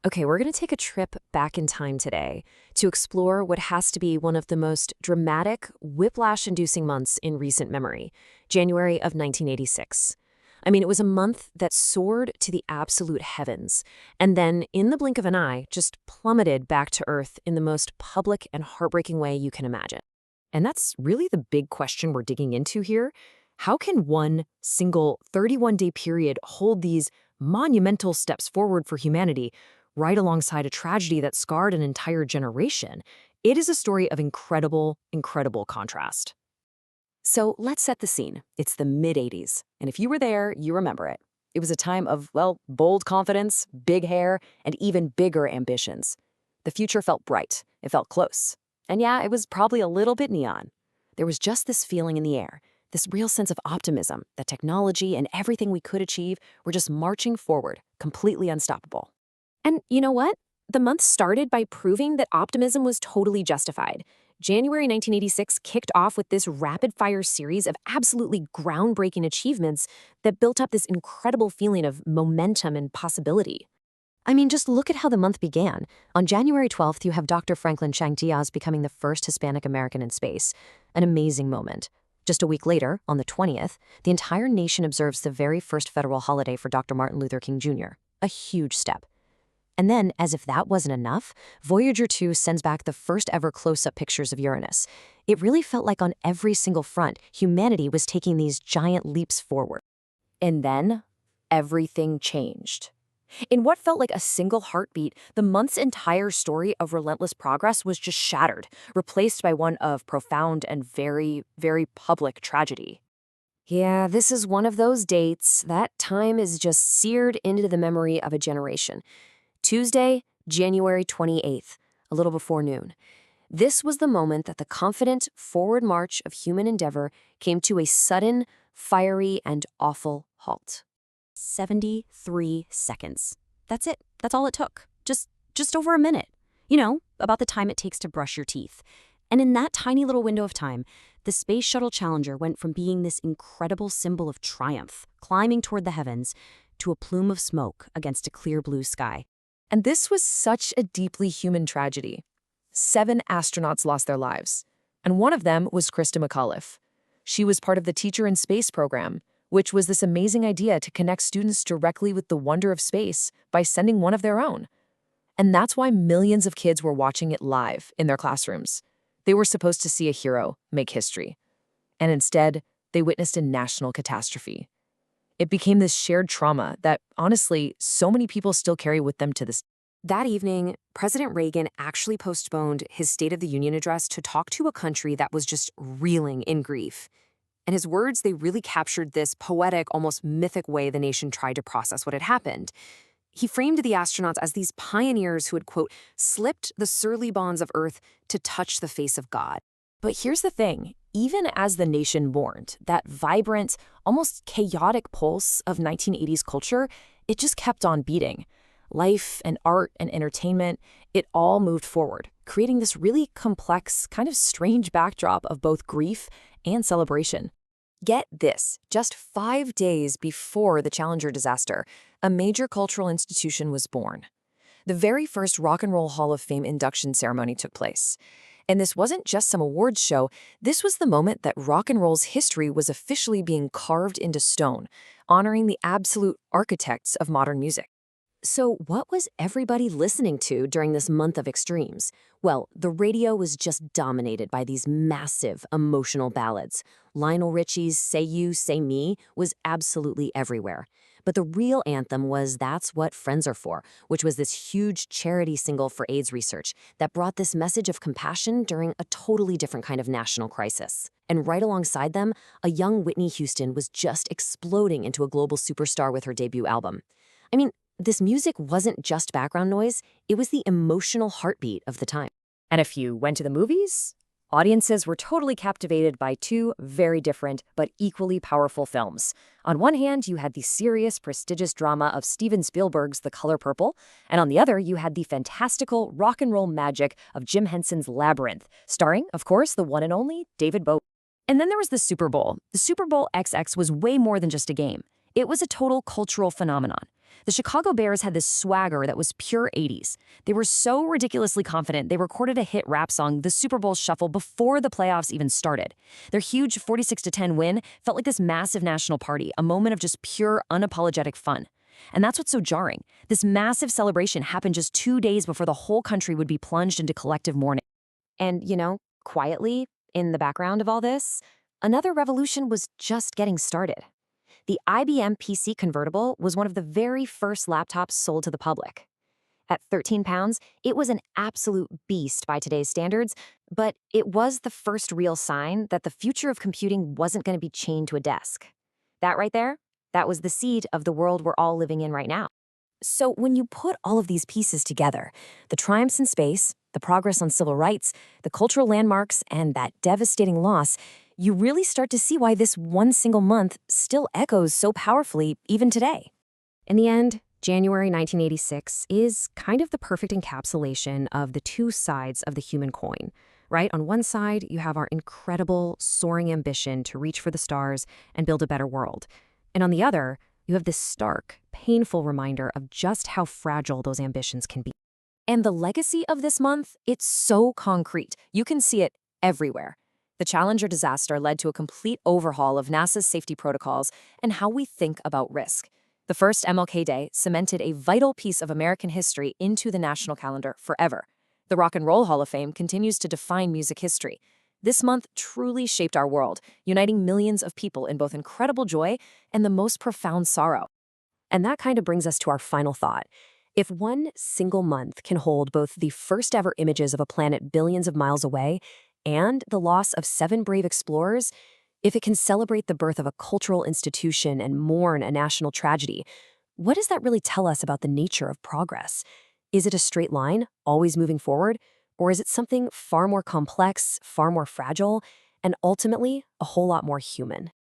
Okay, we're going to take a trip back in time today to explore what has to be one of the most dramatic, whiplash-inducing months in recent memory, January of 1986. I mean, it was a month that soared to the absolute heavens, and then, in the blink of an eye, just plummeted back to Earth in the most public and heartbreaking way you can imagine. And that's really the big question we're digging into here. How can one single 31-day period hold these monumental steps forward for humanity right alongside a tragedy that scarred an entire generation? It is a story of incredible, incredible contrast. So let's set the scene. It's the mid-'80s, and if you were there, you remember it. It was a time of, well, bold confidence, big hair, and even bigger ambitions. The future felt bright. It felt close. And yeah, it was probably a little bit neon. There was just this feeling in the air, this real sense of optimism that technology and everything we could achieve were just marching forward, completely unstoppable. And you know what? The month started by proving that optimism was totally justified. January 1986 kicked off with this rapid-fire series of absolutely groundbreaking achievements that built up this incredible feeling of momentum and possibility. I mean, just look at how the month began. On January 12th, you have Dr. Franklin Chang Diaz becoming the first Hispanic American in space. An amazing moment. Just a week later, on the 20th, the entire nation observes the very first federal holiday for Dr. Martin Luther King Jr. A huge step. And then, as if that wasn't enough, Voyager 2 sends back the first ever close-up pictures of Uranus. It really felt like on every single front, humanity was taking these giant leaps forward. And then, everything changed. In what felt like a single heartbeat, the month's entire story of relentless progress was just shattered, replaced by one of profound and very, very public tragedy. Yeah, this is one of those dates. That time is just seared into the memory of a generation. Tuesday, January 28th, a little before noon. This was the moment that the confident forward march of human endeavor came to a sudden, fiery, and awful halt. 73 seconds. That's it. That's all it took. Just over a minute. You know, about the time it takes to brush your teeth. And in that tiny little window of time, the Space Shuttle Challenger went from being this incredible symbol of triumph, climbing toward the heavens, to a plume of smoke against a clear blue sky. And this was such a deeply human tragedy. 7 astronauts lost their lives, and one of them was Krista McAuliffe. She was part of the Teacher in Space program, which was this amazing idea to connect students directly with the wonder of space by sending one of their own. And that's why millions of kids were watching it live in their classrooms. They were supposed to see a hero make history. And instead, they witnessed a national catastrophe. It became this shared trauma that, honestly, so many people still carry with them to this. That evening, President Reagan actually postponed his State of the Union address to talk to a country that was just reeling in grief. And his words, they really captured this poetic, almost mythic way the nation tried to process what had happened. He framed the astronauts as these pioneers who had, quote, slipped the surly bonds of Earth to touch the face of God. But here's the thing. Even as the nation mourned, that vibrant, almost chaotic pulse of 1980s culture, it just kept on beating. Life and art and entertainment, it all moved forward, creating this really complex, kind of strange backdrop of both grief and celebration. Get this, just 5 days before the Challenger disaster, a major cultural institution was born. The very first Rock and Roll Hall of Fame induction ceremony took place. And this wasn't just some awards show, this was the moment that rock and roll's history was officially being carved into stone, honoring the absolute architects of modern music. So what was everybody listening to during this month of extremes? Well, the radio was just dominated by these massive emotional ballads. Lionel Richie's Say You, Say Me was absolutely everywhere. But the real anthem was That's What Friends Are For, which was this huge charity single for AIDS research that brought this message of compassion during a totally different kind of national crisis. And right alongside them, a young Whitney Houston was just exploding into a global superstar with her debut album. I mean, this music wasn't just background noise, it was the emotional heartbeat of the time. And if you went to the movies, audiences were totally captivated by 2 very different but equally powerful films. On one hand, you had the serious, prestigious drama of Steven Spielberg's The Color Purple, and on the other, you had the fantastical rock and roll magic of Jim Henson's Labyrinth, starring, of course, the one and only David Bowie. And then there was the Super Bowl. The Super Bowl XX was way more than just a game. It was a total cultural phenomenon. The Chicago Bears had this swagger that was pure 80s. They were so ridiculously confident they recorded a hit rap song, the Super Bowl Shuffle, before the playoffs even started. Their huge 46-10 win felt like this massive national party, a moment of just pure, unapologetic fun. And that's what's so jarring. This massive celebration happened just 2 days before the whole country would be plunged into collective mourning. And, quietly, in the background of all this, another revolution was just getting started. The IBM PC convertible was one of the very first laptops sold to the public. At 13 pounds, it was an absolute beast by today's standards, but it was the first real sign that the future of computing wasn't going to be chained to a desk. That right there, that was the seed of the world we're all living in right now. So when you put all of these pieces together, the triumphs in space, the progress on civil rights, the cultural landmarks, and that devastating loss, you really start to see why this one single month still echoes so powerfully even today. In the end, January 1986 is kind of the perfect encapsulation of the two sides of the human coin, right? On one side, you have our incredible, soaring ambition to reach for the stars and build a better world. And on the other, you have this stark, painful reminder of just how fragile those ambitions can be. And the legacy of this month, it's so concrete. You can see it everywhere. The Challenger disaster led to a complete overhaul of NASA's safety protocols and how we think about risk. The first MLK Day cemented a vital piece of American history into the national calendar forever. The Rock and Roll Hall of Fame continues to define music history. This month truly shaped our world, uniting millions of people in both incredible joy and the most profound sorrow. And that kind of brings us to our final thought. If one single month can hold both the first ever images of a planet billions of miles away and the loss of 7 brave explorers, if it can celebrate the birth of a cultural institution and mourn a national tragedy, what does that really tell us about the nature of progress? Is it a straight line, always moving forward? Or is it something far more complex, far more fragile, and ultimately a whole lot more human?